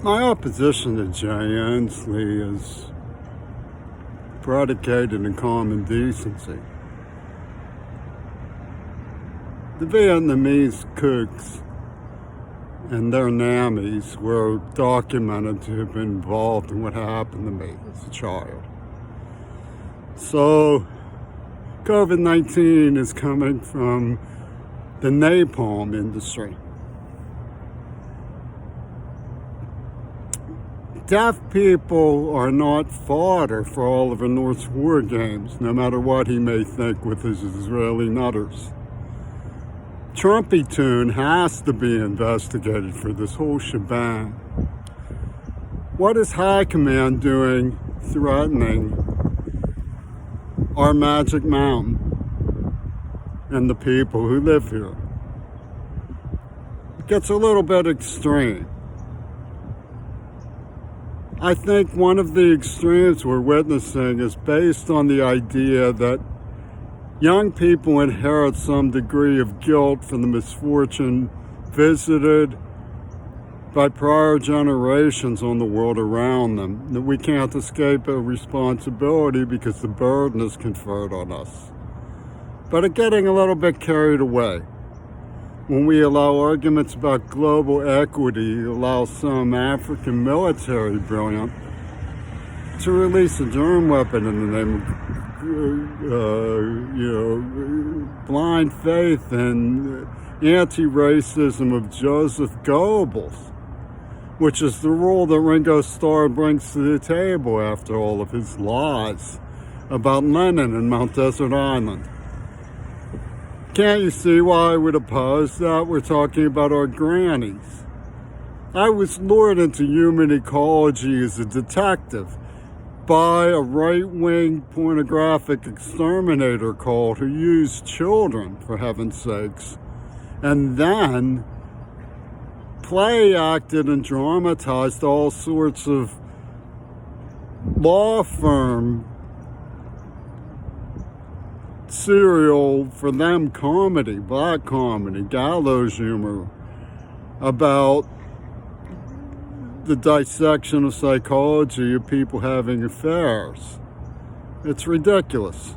My opposition to Jay Inslee is predicated in common decency. The Vietnamese cooks and their nannies were documented to have been involved in what happened to me as a child. So, COVID-19 is coming from the napalm industry. Deaf people are not fodder for Oliver North's war games, no matter what he may think with his Israeli nutters. Trumpy Tune has to be investigated for this whole shebang. What is High Command doing threatening our Magic Mountain and the people who live here? It gets a little bit extreme. I think one of the extremes we're witnessing is based on the idea that young people inherit some degree of guilt for the misfortune visited by prior generations on the world around them, that we can't escape a responsibility because the burden is conferred on us. But it's getting a little bit carried away when we allow arguments about global equity, allow some African military brilliant to release a germ weapon in the name of, blind faith and anti-racism of Joseph Goebbels, which is the rule that Ringo Starr brings to the table after all of his lies about Lenin and Mount Desert Island. Can't you see why I would oppose that? We're talking about our grannies. I was lured into human ecology as a detective by a right-wing pornographic exterminator cult who used children, for heaven's sakes, and then play acted and dramatized all sorts of law firm serial for them comedy, black comedy, gallows humor about the dissection of psychology of people having affairs. It's ridiculous.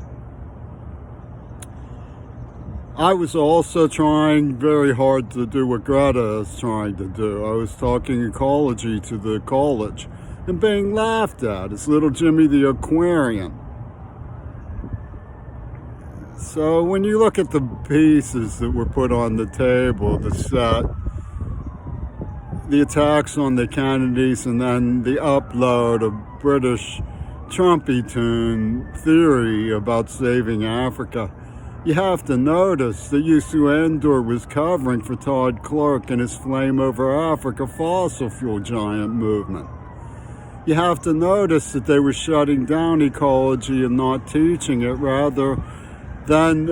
I was also trying very hard to do what Greta is trying to do. I was talking ecology to the college and being laughed at as little Jimmy the Aquarian. So when you look at the pieces that were put on the table, the set, the attacks on the Kennedys, and then the upload of British Trumpy Tune theory about saving Africa, you have to notice that Youssou N'Dour was covering for Todd Clark and his Flame Over Africa fossil fuel giant movement. You have to notice that they were shutting down ecology and not teaching it, rather than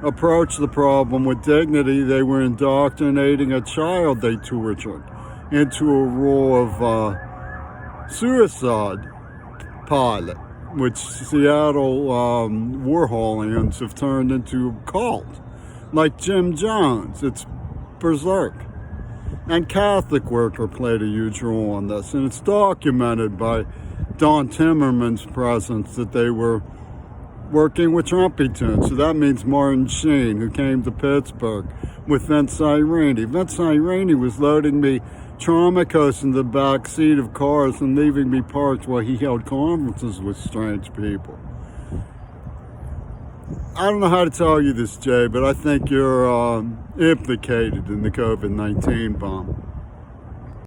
approach the problem with dignity. They were indoctrinating a child they tortured into a role of suicide pilot, which Seattle Warholians have turned into a cult, like Jim Jones. It's berserk. And Catholic Worker played a huge role in this, and it's documented by Don Timmerman's presence that they were working with Trumpy Tune. So that means Martin Sheen, who came to Pittsburgh with Vince Irini. Vince Irini was loading me Traumacos in the back seat of cars and leaving me parked while he held conferences with strange people. I don't know how to tell you this, Jay, but I think you're implicated in the COVID-19 bomb.